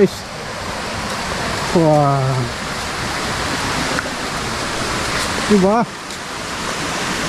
nice. Wah. Coba.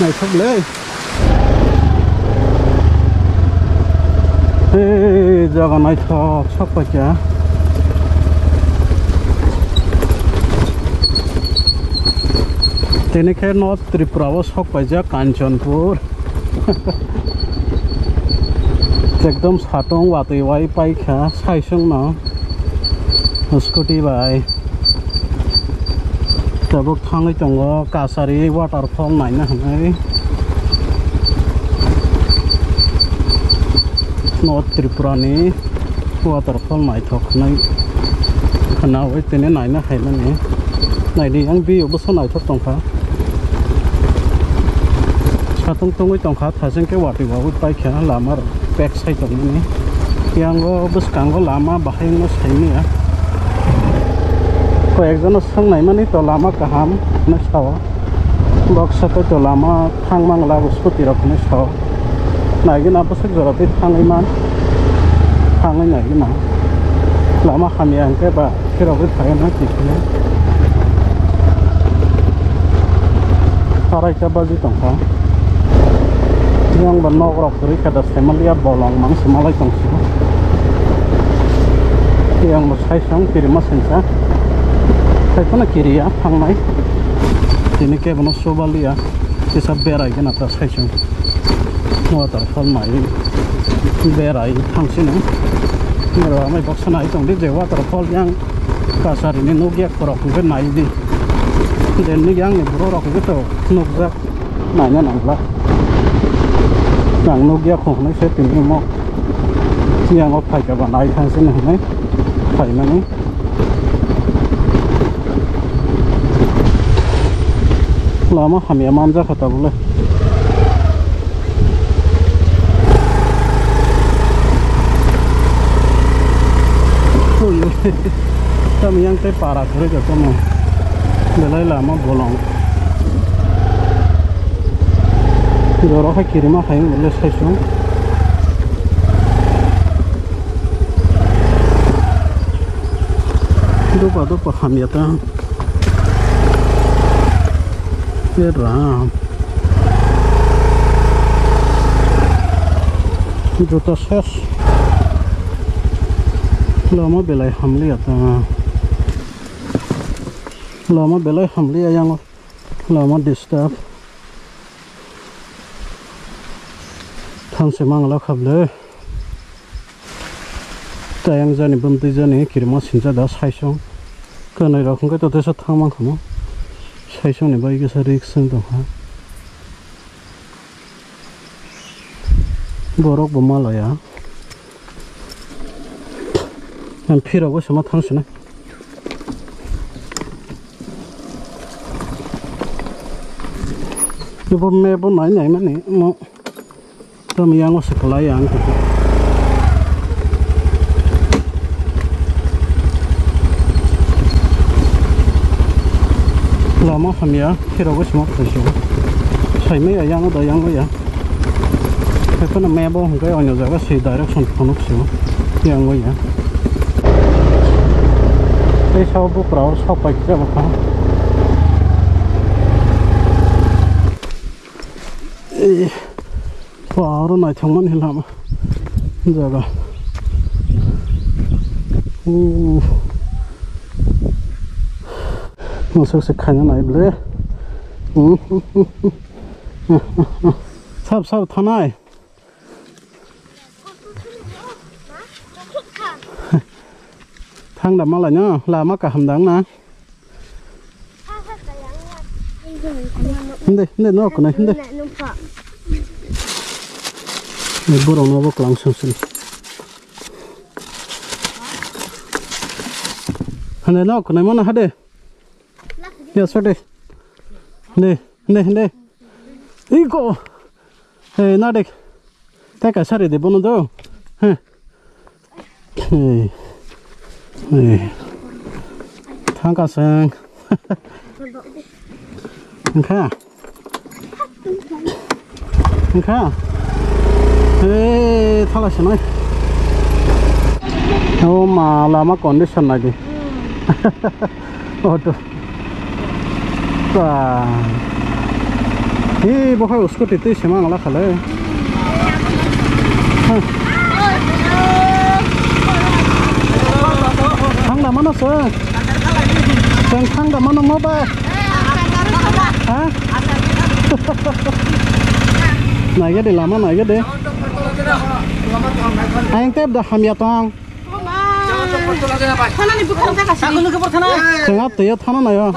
Này không lấy. Jaga này thọ sắp phải chả. Ini kayak North Tripura sok aja Kanchanpur. एकदम साटों वाते वाई पाई खा साइसों ना scooty by तब थांगे तंगो कासारी वाटरफॉल नाइन हमें नॉर्थ त्रिपुरा ने वाटरफॉल नाइन थोक नहीं खाना हुए तेने नाइन हाइलैंड ने नाइडी अंग भी उबसो नाइन थोक तंगा साटों तंगे तंगा थाजन के वाटी वाई पाई खा Lamar back side ini yang bus kanggo lama bahaya ini ya kok ekজন sang naik mana itu lama kaham nasawa box satu itu lama thang mangla busku tirap nasawa naik ini apa sih joropi thang iman thang ini naik mana lama kami yang ke ba kira-kira thang nanti ini sarai coba di tongkang yang benok rok kiri kada semalia bolong mang semalai tongsi yang musai sang kiri mas sensa saya pun kiri ya hang mai ini ke benok sobalia bisa berai kan atas saya sang waterfall mai berai hang sini nggak mai box naik tong di waterfall yang kasar ini nugia korok mungkin naik di dan ini yang ini borok gitu nugak nanya nangla yang nugia kong này sẽ tìm được một yang ở phải các bạn ai thang xin này phải là này lama kami aman ra kata boleh kami yang teh parah kerja kamu belai lama bolong Orang hay kirim apa yang boleh saya sung. Dopa kami ada. Beram. Juta ses. Lama belai hamli ada. Lama belai hamli yang lama disturb. Thang semang la khable tayang jani bumti jani kirma sinja da saisong kanai rakong ka tote sa thangmang khamo saisong ne bai ke sa riksang to ha borok bomala ya an phira go sama thang sina yo me bo nai nai mani mo kami yang sekolah yang itu lama kami ya kira gue semua kerja saya me yang ada yang ya tapi na me boh enggak orang jaga si direction konuk sih yang gue ya saya coba berau coba kerja apa Wah, naik teman hilang, jaga. Masuk sekarang naik beli. Sab tanai. Thang đầm là nhá, làm cả hầm đắng nè. Hindi nó cái này hindi. Burung nabok langsung sini. Hande nak, ni mana hade? Ya sudah. Hande. Iko. Hey, nadek. Tak kasar deh, bono do. Hey. Thang kasang. Engkau. Hei, thalah sini. Oh mà lama condition này đi. Auto. Và ये बहुत उसको तितली सेमा वाला खला है thằng nào mà nó sợ thằng nào mà nó mất ba hả này cái đi làm này cái đi anh tiếp được ham ya tong 제가 때요 타는 나요.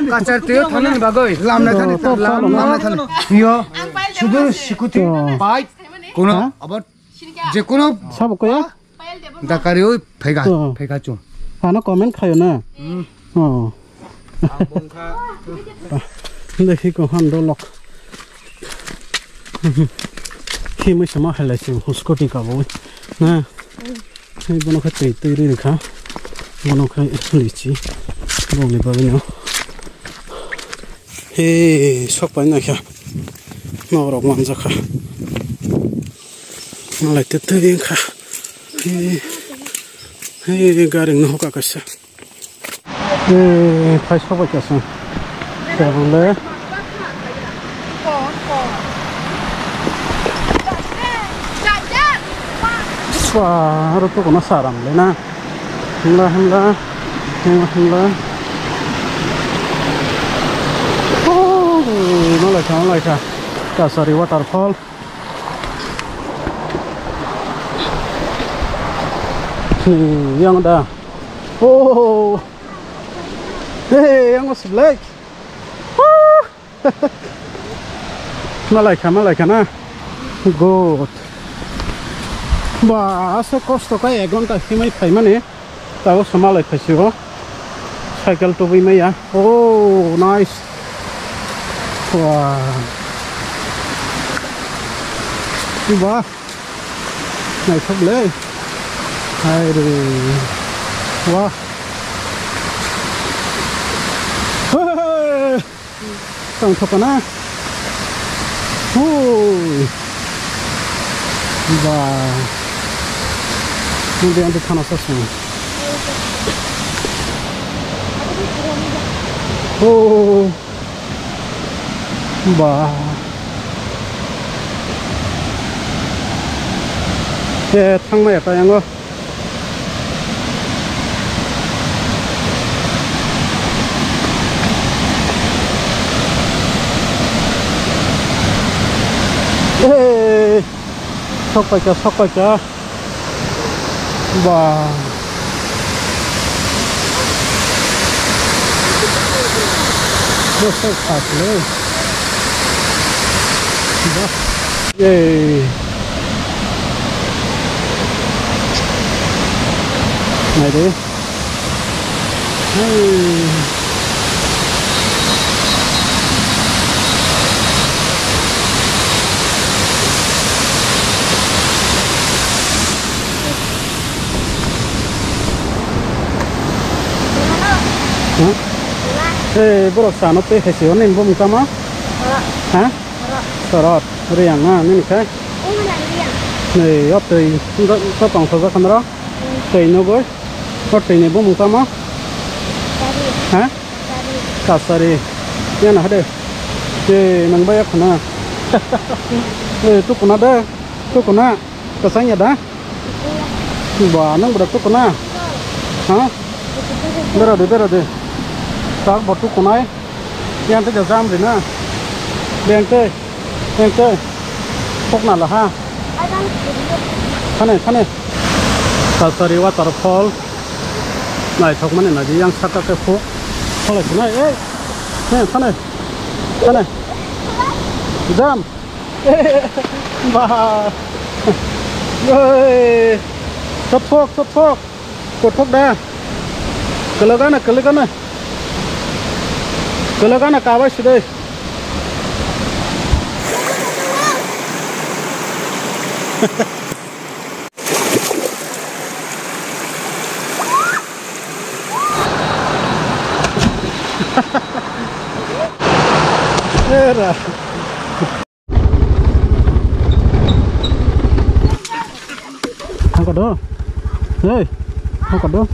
가짜 때요 타는 바거이. 람나 타는 람나 타는. 이요. 수들 시쿠티 바이. কোন আবার যে কোন সব কয়া দাকারে ওই ফেগা 좀. 하나 কমেন্ট খায় না দেখি কো হান্ডো লক কি মই সমা হেলাইছি হুস্কটি কাবো না এই বনো খাতে তৈরি রেখা বনো খাই লিচি বনি পাবে না হে সব পাই না খা নরক মানজা খা নালাই তে তৈরি খা হে গারিং ন হকা কাছে ফাই সবাই কাছে তাহলে wah, harus tuh kena sarang deh, nah, alhamdulillah, oh, nolai kah, Kasari waterfall, nih, yang ada, oh, yang masih black, nolai kah, nah, good. Bah, asa kosto kaya gonta himai pai mane tahu semalai khasibo cycle to bimai ya oh nice wah bah naik sebelah aduh wah tang thopana bah Nanti nanti tanah sasnya. Oh, bah. Thang mai apa yang lo? Sok baca. Bah, besar sekali. Bah, yey. Này đi. Borok sana teh hasil nih bom kama, hah? Sorot, riang ah, ini kan? Nih, apa ini? Kau tong saja kamera? Teh ini boy, kau teh ini bom kama? Hah? Kasari, ya nah deh, nang banyak kena, tuh kena deh, tuh kena, kesannya dah, wah nang berapa tuh kena, hah? Berade. Các bột thuốc của nó em tới giờ giam rồi nữa đèn chơi thuốc nào là ha thân này Kasari waterfall này thuốc mình là gì yang sắc cái thuốc thôi là thế này ấy thân này giam và ơi chốt thuốc cột thuốc đa kelagan này Kelagan nak kawas sudah. Era. Hei, mau kado?